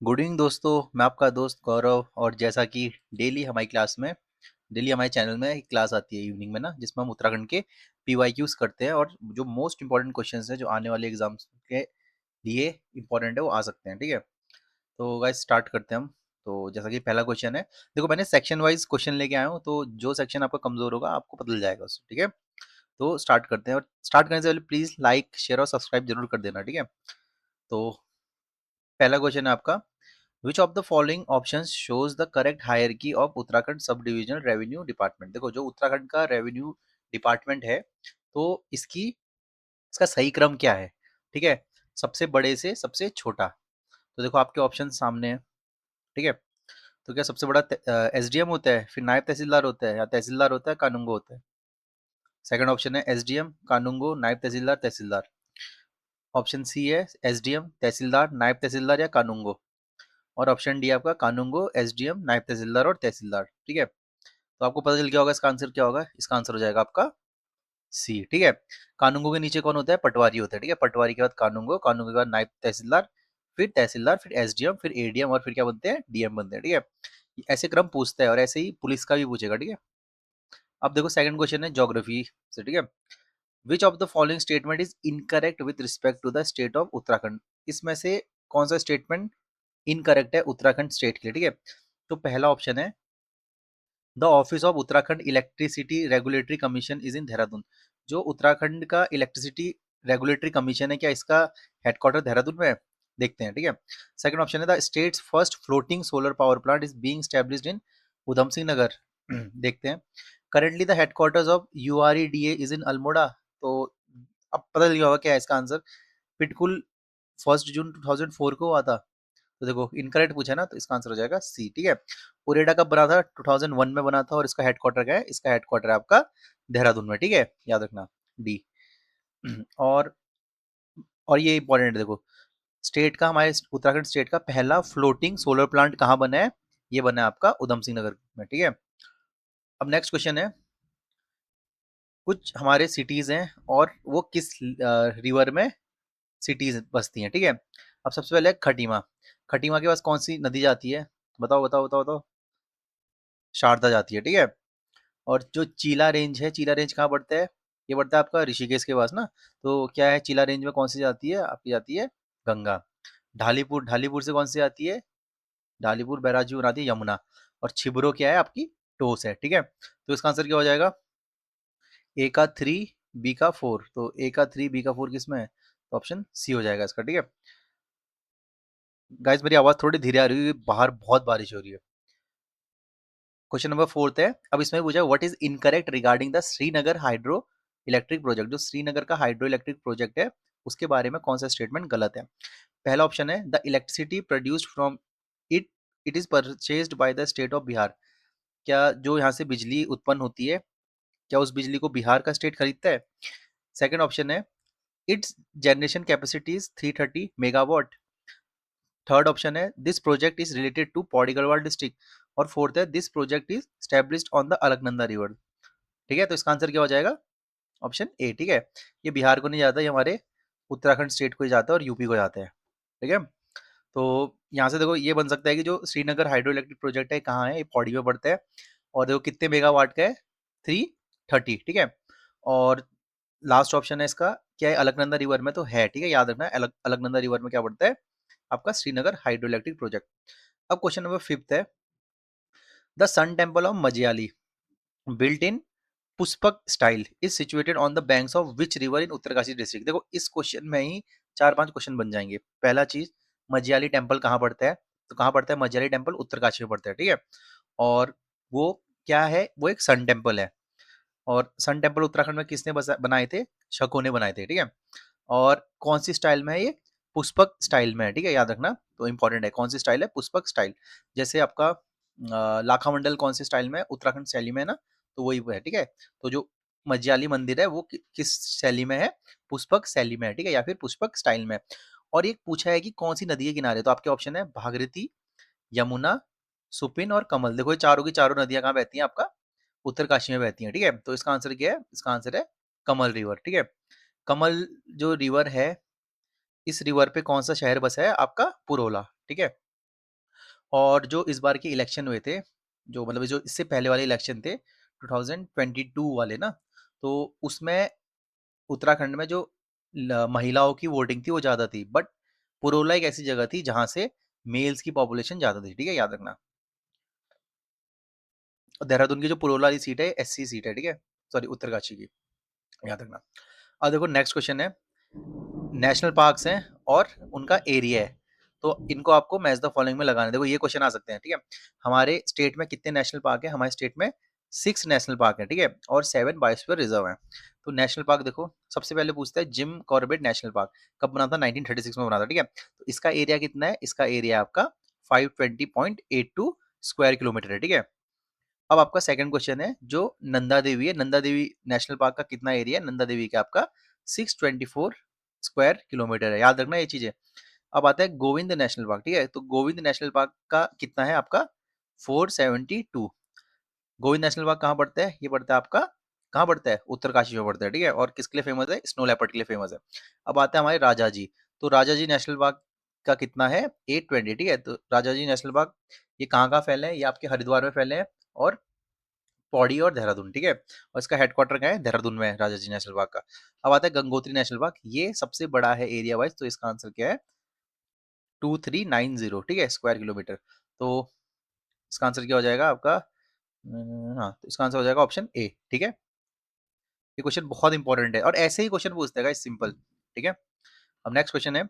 Good evening दोस्तों। मैं आपका दोस्त गौरव। और जैसा कि डेली हमारे चैनल में एक क्लास आती है इवनिंग में ना, जिसमें हम उत्तराखंड के पीवाईक्यूज करते हैं और जो मोस्ट इंपॉर्टेंट क्वेश्चंस हैं जो आने वाले एग्जाम्स के लिए इंपॉर्टेंट है वो आ सकते हैं। ठीक है, तो गाइस स्टार्ट करते हैं हम। तो जैसा कि पहला क्वेश्चन है, देखो मैंने सेक्शन वाइज क्वेश्चन लेके आया हूँ, तो जो सेक्शन आपका कमजोर होगा आपको बदल जाएगा उससे। ठीक है, तो स्टार्ट करते हैं। और स्टार्ट करने से पहले प्लीज लाइक शेयर और सब्सक्राइब जरूर कर देना। ठीक है, तो पहला क्वेश्चन है आपका, Which of the following options shows the correct hierarchy of Uttarakhand sub divisional revenue department. देखो जो उत्तराखंड का रेवेन्यू डिपार्टमेंट है, तो इसका सही क्रम क्या है। ठीक है, सबसे बड़े से सबसे छोटा। तो देखो आपके ऑप्शन सामने है। ठीक है, तो क्या सबसे बड़ा एसडीएम होता है, फिर नायब तहसीलदार होता है, या तहसीलदार होता है, कानूंगो होता है। सेकंड ऑप्शन है एसडीएम, कानूंगो, नायब तहसीलदार, तहसीलदार। ऑप्शन सी है एसडीएम, तहसीलदार, नायब तहसीलदार या कानूंगो। और ऑप्शन डी आपका कानूंगो, एसडीएम, नायब तहसीलदार और तहसीलदार। ठीक है, तो आपको पता चल गया होगा इसका आंसर क्या होगा। इसका आंसर हो जाएगा आपका सी। ठीक है, कानूंगो के नीचे कौन होता है, पटवारी होता है। ठीक है, पटवारी के बाद कानूंगो, कानूंगो के बाद नायब तहसीलदार, फिर एसडीएम, फिर एडीएम और फिर क्या बनते हैं, डीएम बनते हैं। ठीक है, ऐसे क्रम पूछता है और ऐसे ही पुलिस का भी पूछेगा। ठीक है, अब देखो सेकंड क्वेश्चन है ज्योग्राफी से। ठीक है, which of the following statement is incorrect with respect to the state of Uttarakhand. इसमें से कौन सा स्टेटमेंट इनकरेक्ट है उत्तराखंड स्टेट के लिए। ठीक है, तो पहला ऑप्शन है the office of Uttarakhand electricity regulatory commission is in Dehradun. जो उत्तराखंड का इलेक्ट्रिसिटी रेगुलेटरी कमीशन है, क्या इसका हेडक्वार्टर देहरादून में है। देखते हैं। ठीक है, सेकंड ऑप्शन है the states first floating solar power plant is being established in Udham Singh Nagar. देखते हैं। Currently the headquarters of UREDA is in Almora. तो अब पता चल गया होगा क्या है इसका आंसर। पिटकुल 1 जून 2004 को हुआ था। तो देखो इनकरेक्ट पूछा ना, तो इसका आंसर हो जाएगा सी। ठीक है, उरेडा कब बना था, 2001 में बना था। और इसका हेडक्वार्टर क्या है, इसका हेडक्वार्टर है आपका देहरादून में। ठीक है, याद रखना डी। और और ये इंपॉर्टेंट है, देखो स्टेट का, हमारे उत्तराखंड स्टेट का पहला फ्लोटिंग सोलर प्लांट कहाँ बना है, ये बना है आपका उधम सिंह नगर में। ठीक है, अब नेक्स्ट क्वेश्चन है, कुछ हमारे सिटीज हैं और वो किस रिवर में सिटीज बसती हैं। ठीक है, अब सबसे पहले खटीमा। खटीमा के पास कौन सी नदी जाती है, बताओ बताओ बताओ बताओ। शारदा जाती है। ठीक है, और जो चीला रेंज है, चीला रेंज कहाँ पड़ता है, ये पड़ता है आपका ऋषिकेश के पास ना। तो क्या है, चीला रेंज में कौन सी जाती है, आपकी जाती है गंगा। ढालीपुर, ढालीपुर से कौन सी आती है, ढालीपुर बैराज में आती है यमुना। और छिबरो क्या है आपकी, टोस है। ठीक है, तो इसका आंसर क्या हो जाएगा, ए का 3, बी का 4। तो ए का 3, बी का 4 किसमें है, तो ऑप्शन सी हो जाएगा इसका। ठीक है गाइस, मेरी आवाज थोड़ी धीरे आ रही है, बाहर बहुत बारिश हो रही है। क्वेश्चन नंबर फोर्थ है, अब इसमें पूछा what is incorrect regarding the Srinagar hydro electric project. जो श्रीनगर का हाइड्रो इलेक्ट्रिक प्रोजेक्ट है, उसके बारे में कौन सा स्टेटमेंट गलत है। पहला ऑप्शन है the electricity produced from it it is purchased by the state of Bihar. क्या जो यहाँ से बिजली उत्पन्न होती है, क्या उस बिजली को बिहार का स्टेट खरीदता है। सेकंड ऑप्शन है its generation capacity is 330 megawatt. Third option है this project is related to Pauri Garhwal district. और फोर्थ है this project is established on the Alaknanda river. ठीक है, तो इसका आंसर क्या हो जाएगा, ऑप्शन ए। ठीक है, ये बिहार को नहीं जाता, ये हमारे उत्तराखंड स्टेट को ही जाता है और यूपी को जाता है। ठीक है, तो यहाँ से देखो ये बन सकता है कि जो श्रीनगर हाइड्रो इलेक्ट्रिक प्रोजेक्ट है कहाँ है, ये पौड़ी में पड़ता है। और देखो कितने मेगावाट का है, 330। ठीक है, और लास्ट ऑप्शन है इसका क्या है, अलकनंदा रिवर में तो है। ठीक है, याद रखना है अलकनंदा रिवर में क्या पड़ता है, आपका श्रीनगर हाइड्रो इलेक्ट्रिक प्रोजेक्ट। अब क्वेश्चन नंबर फिफ्थ है, the sun temple of Majiyali built in Pushpak style is situated on the banks of which river in Uttarkashi district. देखो इस क्वेश्चन में ही चार पांच क्वेश्चन बन जाएंगे। पहला चीज, मजियाली टेम्पल कहाँ पड़ता है, तो कहाँ पड़ता है, मजियाली टेम्पल उत्तरकाशी में पड़ता है। ठीक है, और वो क्या है, वो एक सन टेम्पल है। और सन टेम्पल उत्तराखंड में किसने बनाए थे, शकों ने बनाए थे। ठीक है, और कौन सी स्टाइल में है ये, पुष्पक स्टाइल में है। ठीक है, याद रखना, तो इंपॉर्टेंट है कौन सी स्टाइल है, पुष्पक स्टाइल। जैसे आपका लाखा मंडल कौन सी स्टाइल में है, उत्तराखंड शैली में है ना, तो वही वो है। ठीक है, तो जो मज्याली मंदिर है वो किस शैली में है, पुष्पक शैली में है। ठीक है, या फिर पुष्पक स्टाइल में। और ये पूछा है कि कौन सी नदी के किनारे, तो आपके ऑप्शन है भागीरथी, यमुना, सुपिन और कमल। देखो ये चारों की चारों नदियां कहाँ बहती हैं, आपका उत्तरकाशी में बहती हैं। ठीक है, तो इसका आंसर क्या है, इसका आंसर है कमल रिवर। ठीक है, कमल जो रिवर है, इस रिवर पे कौन सा शहर बसा है, आपका पुरोला। ठीक है, और जो इस बार के इलेक्शन हुए थे, जो मतलब जो इससे पहले वाले इलेक्शन थे 2022 वाले ना, तो उसमें उत्तराखंड में जो महिलाओं की वोटिंग थी वो ज़्यादा थी, बट पुरोला एक ऐसी जगह थी जहाँ से मेल्स की पॉपुलेशन ज़्यादा थी, ठीक है, याद रखना। और देहरादून की जो पुरोला वाली सीट है एससी सीट है, ठीक है, सॉरी उत्तरकाशी की, याद रखना। अब देखो नेक्स्ट क्वेश्चन है, नेशनल पार्क्स हैं और उनका एरिया है, तो इनको आपको मैच द फॉलोइंग में लगाना है। देखो ये क्वेश्चन आ सकते हैं, ठीक है। हमारे स्टेट में कितने नेशनल पार्क है? हमारे स्टेट में 6 नेशनल पार्क है, ठीक है, और 7 बायोस्फीयर रिजर्व है। तो नेशनल पार्क देखो, सबसे पहले पूछता है जिम कॉर्बेट नेशनल पार्क कब बना था? 1936 में बना था, ठीक है। तो इसका एरिया कितना है? इसका एरिया आपका 520.82 स्क्वायर किलोमीटर है, ठीक है। अब आपका सेकंड क्वेश्चन है, जो नंदा देवी है, नंदा देवी नेशनल पार्क का कितना एरिया है? नंदा देवी का आपका 624 स्क्वायर किलोमीटर है, याद रखना ये चीजें। अब आता है गोविंद नेशनल पार्क, ठीक है, तो गोविंद नेशनल पार्क का कितना है आपका? 472। गोविंद नेशनल पार्क कहाँ पड़ता है? ये पड़ता है आपका, कहाँ पड़ता है? उत्तरकाशी में पड़ता है, ठीक है, और किसके लिए फेमस है? स्नो लेपर्ड के लिए फेमस है। अब आता है हमारे राजा जी, तो राजा जी नेशनल पार्क का कितना है? 820, ठीक है। तो राजा जी नेशनल पार्क ये कहाँ कहाँ फैले हैं? ये आपके हरिद्वार में फैले हैं, और पौड़ी और देहरादून, ठीक है, और इसका हेडक्वार्टर कहाँ है? देहरादून में है राजा जी नेशनल पार्क का। अब आता है गंगोत्री नेशनल पार्क, ये सबसे बड़ा है एरिया वाइज, तो इसका आंसर क्या है? 2390, ठीक है, स्क्वायर किलोमीटर। तो इसका आंसर क्या हो जाएगा आपका? हाँ, तो इसका आंसर हो जाएगा ऑप्शन ए, ठीक है। ये क्वेश्चन बहुत इंपॉर्टेंट है, और ऐसे ही क्वेश्चन पूछते हैं सिंपल, ठीक है। अब नेक्स्ट क्वेश्चन है,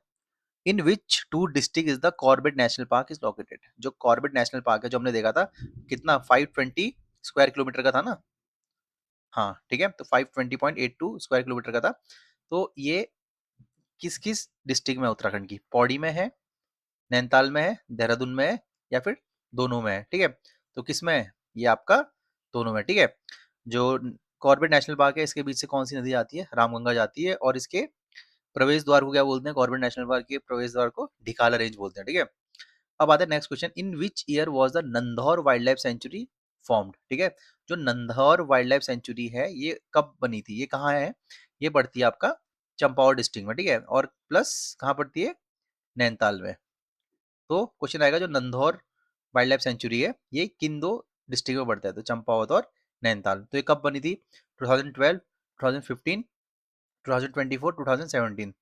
in which two district is the Corbett national park is located? जो कॉर्बेट नेशनल पार्क है, जो हमने देखा था, कितना 520 स्क्वायर किलोमीटर का था ना, हाँ, ठीक है, तो 520.82 स्क्वायर किलोमीटर का था। तो ये किस किस डिस्ट्रिक्ट में? उत्तराखंड की पौड़ी में है, नैनीताल में है, देहरादून में है, या फिर दोनों में है, ठीक है। तो किस में है? ये आपका दोनों में, ठीक है। जो कॉर्बेट नेशनल पार्क है, इसके बीच से कौन सी नदी जाती है? रामगंगा जाती है, और इसके प्रवेश द्वार को क्या बोलते हैं? कॉर्बेट नेशनल पार्क के प्रवेश द्वार को ढिकाला रेंज बोलते हैं, ठीक है। अब आता है next question, in which year was the Nandhaur wild life sanctuary formed? ठीक है, जो नंधौर वाइल्ड लाइफ सेंचुरी है ये कब बनी थी? ये कहाँ है? ये पड़ती है आपका चंपावत डिस्ट्रिक्ट में, ठीक है, और प्लस कहाँ पड़ती है? नैनीताल में। तो क्वेश्चन आएगा, जो नंधौर वाइल्ड लाइफ सेंचुरी है ये किन दो डिस्ट्रिक्ट में पड़ता है? तो चंपावत और नैनीताल। तो ये कब बनी थी? 2012, 2015, 2024, 2017?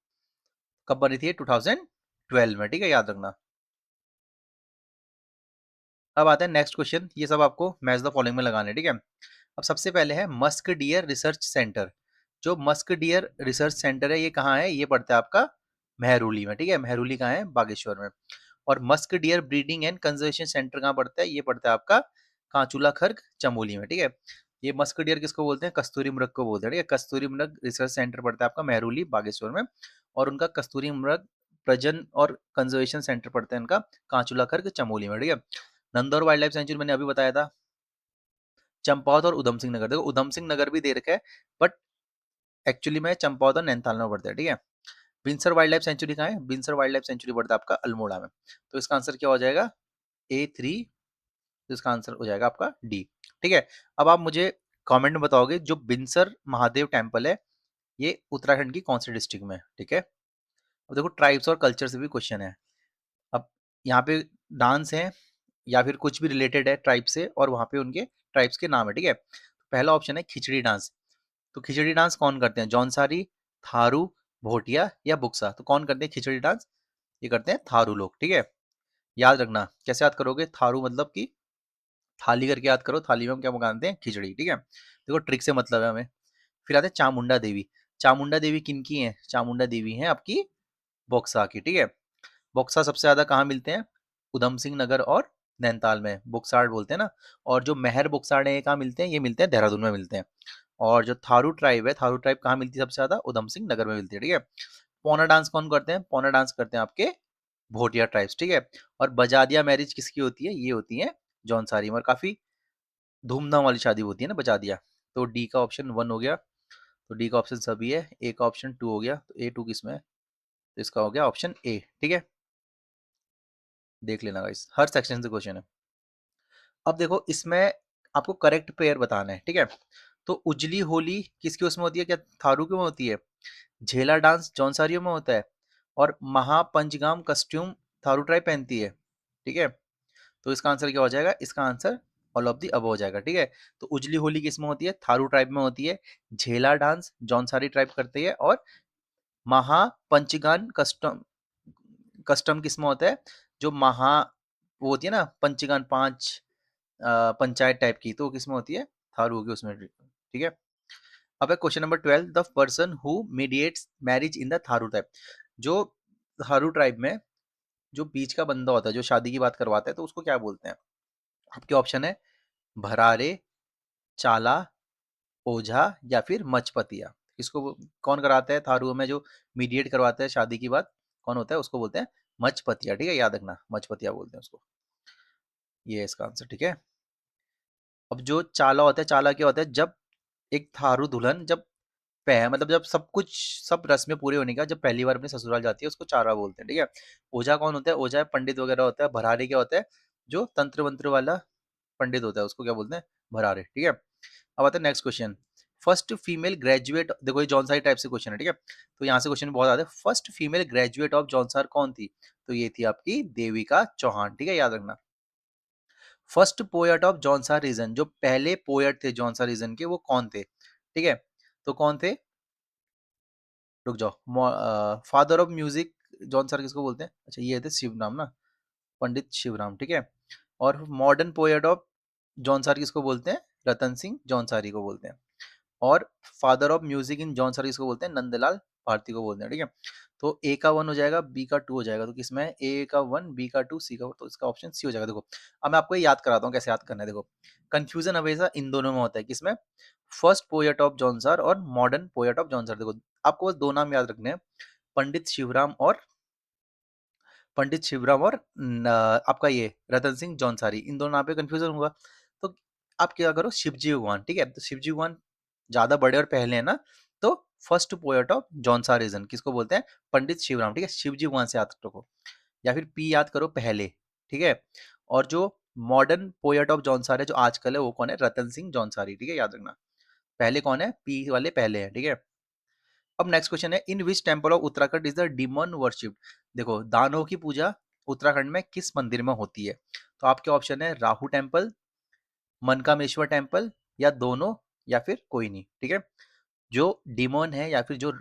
कब बनी थी? 2012 में, ठीक है, याद रखना। अब आता है नेक्स्ट क्वेश्चन, ये सब आपको मैच द फॉलोइंग में लगाने हैं, ठीक है। अब सबसे पहले है मस्क डियर रिसर्च सेंटर। जो मस्क डियर रिसर्च सेंटर है ये कहाँ है? ये पड़ता है आपका मेहरूली में, ठीक है, मेहरूली कहाँ है? बागेश्वर में। और musk deer breeding and conservation centre कहाँ पड़ता है? ये पड़ता है आपका कांचूला खर्ग चमोली में, ठीक है। ये मस्क डियर किसको बोलते हैं? कस्तूरी मृग को बोलते हैं, ठीक है। कस्तूरी मृग रिसर्च सेंटर पड़ता है आपका मेहरूली बागेश्वर में, और उनका कस्तूरी मृग प्रजन और कंजर्वेशन सेंटर पड़ता है इनका कांचूला खर्ग चमोली में, ठीक है। नंदौर वाइल्ड लाइफ सेंचुरी मैंने अभी बताया था, चंपावत और उधम सिंह नगर। देखो उधम सिंह नगर भी दे रखा है, बट एक्चुअली में चंपावत और नैनीताल में पड़ता है, ठीक है। बिनसर वाइल्ड लाइफ सेंचुरी कहाँ है? बिनसर वाइल्ड लाइफ सेंचुरी पड़ता है आपका अल्मोड़ा में। तो इसका आंसर क्या हो जाएगा? A3। तो इसका आंसर हो जाएगा आपका डी, ठीक है। अब आप मुझे कमेंट में बताओगे, जो बिनसर महादेव टेम्पल है ये उत्तराखंड की कौन सी डिस्ट्रिक्ट में है, ठीक है। अब देखो ट्राइब्स और कल्चर से भी क्वेश्चन है। अब यहाँ पे डांस है या फिर कुछ भी रिलेटेड है ट्राइब से, और वहाँ पे उनके ट्राइब्स के नाम है, ठीक है। पहला ऑप्शन है खिचड़ी डांस। तो खिचड़ी डांस कौन करते हैं? जौनसारी, थारू, भोटिया या बुक्सा? तो कौन करते हैं खिचड़ी डांस? ये करते हैं थारू लोग, ठीक है। याद रखना, कैसे याद करोगे? थारू मतलब कि थाली करके याद करो, थाली में हम क्या पकाते हैं? खिचड़ी, ठीक है। देखो ट्रिक से मतलब है हमें। फिर आते हैं चामुंडा देवी। चामुंडा देवी किन की है? चामुंडा देवी है आपकी बक्सा की, ठीक है। बक्सा सबसे ज्यादा कहाँ मिलते हैं? उधम सिंह नगर और नैनीताल में बोक्साड़ बोलते हैं ना। और जो मेहर बोक्साड़ है ये कहाँ मिलते हैं? ये मिलते हैं देहरादून में मिलते हैं। और जो थारू ट्राइब है, थारू ट्राइब कहाँ मिलती है सबसे ज्यादा? उधम सिंह नगर में मिलती है, ठीक है। पौना डांस कौन करते हैं? पौना डांस करते हैं आपके भोटिया ट्राइब्स, ठीक है। और बजादिया मैरिज किसकी होती है? ये होती है जौनसारी में, और काफी धूमधाम वाली शादी होती है ना बजादिया। तो डी का ऑप्शन 1 हो गया, तो डी का ऑप्शन सभी है। ए का ऑप्शन 2 हो गया, तो A2 किस में है? तो इसका हो गया ऑप्शन ए, ठीक है। देख लेना गाइस, हर सेक्शन से क्वेश्चन है। अब देखो इसमें आपको करेक्ट पेयर बताना है, ठीक है। तो उजली होली किसकी उसमें होती है? क्या थारू की में होती है? झेला डांस जौनसारियों में होता है, और महापंचगाम कस्ट्यूम थारू ट्राइब पहनती है, ठीक है। तो इसका आंसर क्या हो जाएगा? इसका answer all of the above हो जाएगा, ठीक है। तो उजली होली किस में होती है? थारू ट्राइब में होती है। झेला डांस जौनसारी ट्राइब करती है। और महापंचगान कस्टम कस्टम किस में होता है? जो वो होती है ना पंचगान, 5 पंचायत टाइप की, तो वो किस में होती है? थारू होगी उसमें, ठीक है। अब है question number 12, the person who mediates marriage in the Tharu tribe. जो थारू ट्राइब में जो बीच का बंदा होता है जो शादी की बात करवाता है, तो उसको क्या बोलते हैं? आपके ऑप्शन है भरारे, चाला, ओझा या फिर मचपतिया। कौन कराता है थारू में? जो मीडिएट करवाता है शादी की बात, कौन होता है? उसको बोलते हैं मचपतिया, ठीक है, याद रखना, मचपतिया बोलते हैं उसको। ये है इसका आंसर, ठीक है। अब जो चाला होता है, चाला क्या होता है? जब एक थारू दुल्हन जब मतलब जब सब कुछ, सब रस्में पूरी होने का जब पहली बार अपने ससुराल जाती है, उसको चारा बोलते हैं, ठीक है। ओझा कौन होता है? ओझा पंडित वगैरह होता है। भरारी क्या होता है? जो तंत्र मंत्र वाला पंडित होता है, उसको क्या बोलते हैं? भरारे, ठीक है। अब आता है next question, first female graduate. देखो ये जॉनसारी टाइप से क्वेश्चन है, ठीक है। तो यहाँ से क्वेश्चन बहुत आते हैं। फर्स्ट फीमेल ग्रेजुएट ऑफ जॉनसार कौन थी? तो ये थी आपकी देविका चौहान, ठीक है, याद रखना। फर्स्ट पोएट ऑफ जॉनसार रीजन, जो पहले पोएट थे जॉनसार रीजन के, वो कौन थे? ठीक है, तो कौन थे? रुक जाओ, father of music John sir किसको बोलते हैं? अच्छा ये थे शिवराम ना, पंडित शिवराम, ठीक है। और modern poet of John sir किसको बोलते हैं? रतन सिंह जौनसारी को बोलते हैं। और father of music in John sir किसको बोलते हैं? नंदलाल भारती को बोलते हैं, ठीक है। तो ए का 1 हो जाएगा, बी का 2 हो जाएगा, तो किसमें है? ए का 1, बी का 2, सी का 1, तो इसका ऑप्शन सी हो जाएगा। देखो अब मैं आपको ये याद कराता हूँ कैसे याद करना है। देखो कंफ्यूजन हमेशा इन दोनों में होता है, किसमें? First poet of Jaunsar और modern poet of Jaunsar. देखो आपको बस 2 नाम याद रखने हैं, पंडित शिवराम और आपका ये रतन सिंह जौनसारी, इन दोनों नाम पे कंफ्यूजन होगा। तो आप क्या करो, शिवजी भगवान, ठीक है, तो शिवजी भगवान ज्यादा बड़े और पहले हैं ना, तो फर्स्ट पोएट ऑफ जौनसारिज्म किसको बोलते हैं? पंडित शिवराम, ठीक है, शिवजी भगवान से याद रखो। या फिर पी याद करो पहले, ठीक है। और जो मॉडर्न पोएट ऑफ जौनसार है जो आजकल है, वो कौन है? रतन सिंह जौनसारी, ठीक है, याद रखना। पहले कौन है? पी वाले पहले हैं, ठीक है। अब नेक्स्ट क्वेश्चन है, in which temple of Uttarakhand is the demon worship. देखो दानव की पूजा उत्तराखंड में किस मंदिर में होती है? तो आपके ऑप्शन है राहु टेम्पल, मनकामेश्वर टेम्पल, या दोनों, या फिर कोई नहीं, ठीक है। जो डिमोन है या फिर जो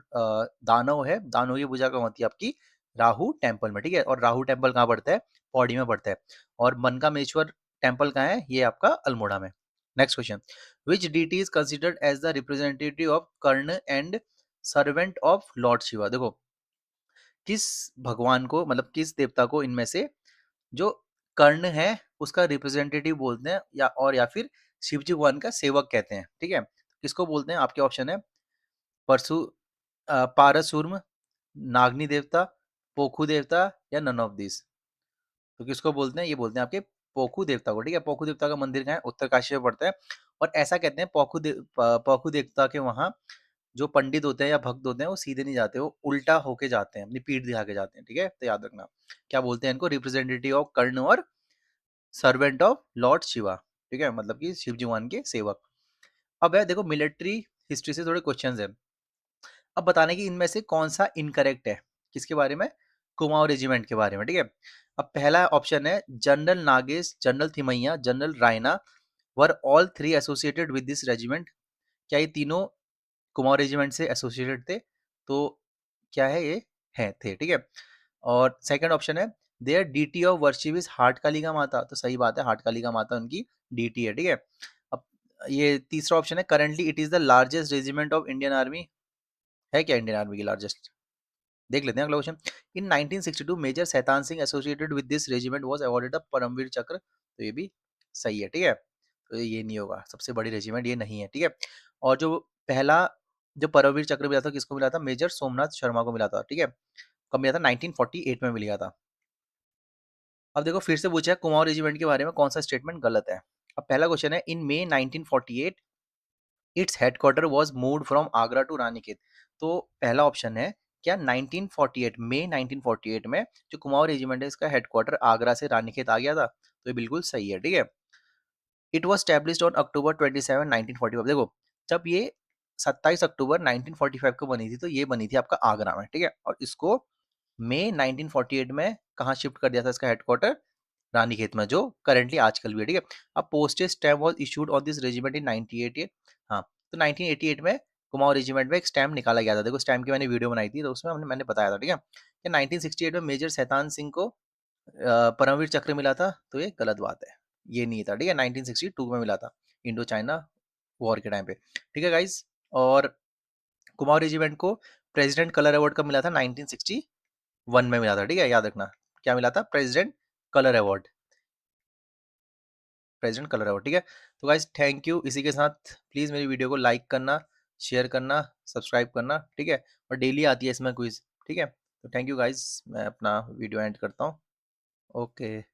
दानव है, दानव की पूजा कहाँ होती है? आपकी राहु टेम्पल में, ठीक है। और राहु टेम्पल कहाँ पड़ता है? पौड़ी में पड़ता है। और मनकामेश्वर टेम्पल कहाँ है? ये आपका अल्मोड़ा में। Next question, which deity is considered as the representative of Karna and servant of lord Shiva. देखो किस भगवान को, मतलब किस देवता को इनमें से जो कर्ण है उसका रिप्रेजेंटेटिव बोलते हैं, या फिर शिवजी भगवान का सेवक कहते हैं, ठीक है। किसको बोलते हैं? आपके ऑप्शन है परशु पारसुर्म, नागनी देवता, पोखू देवता, या नन ऑफ दिस। तो किसको बोलते हैं? ये बोलते हैं आपके पोखू देवता को, ठीक है। पोखू देवता का मंदिर कहाँ है? उत्तरकाशी में पड़ता है। और ऐसा कहते हैं पोखू देवता के वहाँ जो पंडित होते हैं या भक्त होते हैं, वो सीधे नहीं जाते, वो उल्टा होके जाते हैं, अपनी पीठ दिखा के जाते हैं, ठीक है। तो याद रखना क्या बोलते हैं इनको? रिप्रेजेंटेटिव ऑफ कर्ण और सर्वेंट ऑफ लॉर्ड शिवा, ठीक है, मतलब कि शिव जी भगवान के सेवक। अब है देखो मिलिट्री हिस्ट्री से थोड़े क्वेश्चंस हैं। अब बताने की इनमें से कौन सा इनकरेक्ट है? किसके बारे में? कुमाऊं रेजिमेंट के बारे में, ठीक है। अब पहला ऑप्शन है general Nagesh, general Thimayya, general Raina were all three associated with this regiment. क्या ये तीनों कुमाऊं रेजिमेंट से एसोसिएटेड थे? तो क्या है ये? है थे, ठीक है। और सेकंड ऑप्शन है there deity of worship is Hat Kalika Mata. तो सही बात है, हाट कालिका माता उनकी डीटी है, ठीक है। अब ये तीसरा ऑप्शन है currently it is the largest regiment of Indian army. है क्या इंडियन आर्मी की लार्जेस्ट? देख लेते हैं अगला question, in 1962 major Shaitan Singh associated with this regiment was awarded the Paramvir Chakra. तो ये भी सही है, ठीक है। तो ये नहीं होगा, सबसे बड़ी रेजिमेंट ये नहीं है, ठीक है। और जो पहला जो परमवीर चक्र मिला था किसको मिला था? मेजर सोमनाथ शर्मा को मिला था, ठीक है। कब मिला था? 1948 में मिला था। अब देखो फिर से पूछा है कुमाऊं रेजिमेंट के बारे में कौन सा स्टेटमेंट गलत है। अब पहला क्वेश्चन है in May 1948 its headquarter was moved from Agra to Ranikhet. तो पहला ऑप्शन है क्या 1948 मई 1948 में जो कुमाऊं रेजिमेंट है इसका हेडक्वार्टर आगरा से रानीखेत आ गया था? तो ये बिल्कुल सही है, ठीक है। It was established on October 27 1945। देखो जब ये 27 अक्टूबर 1945 को बनी थी, तो ये बनी थी आपका आगरा में, ठीक है। और इसको मई 1948 में कहाँ शिफ्ट कर दिया था इसका हेडक्वार्टर? रानीखेत में, जो करंटली आजकल भी है, ठीक है। अब postage stamp was issued on this regiment in 1988। हाँ, तो 1988 में कुमाऊं रेजिमेंट में एक स्टैम्प निकाला गया था। देखो स्टैम्प की मैंने वीडियो बनाई थी, तो उसमें मैंने बताया था, ठीक है, कि 1968 में मेजर शैतान सिंह को परमवीर चक्र मिला था, तो ये गलत बात है, ये नहीं था, ठीक है। 1962 में मिला था, इंडो चाइना वॉर के टाइम पे, ठीक है गाइस। और कुमाऊं रेजिमेंट को प्रेसिडेंट कलर अवार्ड कब मिला था? 1961 में मिला था, ठीक है, याद रखना। क्या मिला था? President colour award, present colour है वो, ठीक है। तो गाइज थैंक यू। इसी के साथ प्लीज़ मेरी वीडियो को लाइक करना, शेयर करना, सब्सक्राइब करना, ठीक है। और डेली आती है इसमें क्विज, ठीक है। तो थैंक यू गाइज, मैं अपना वीडियो एंड करता हूँ। ओके।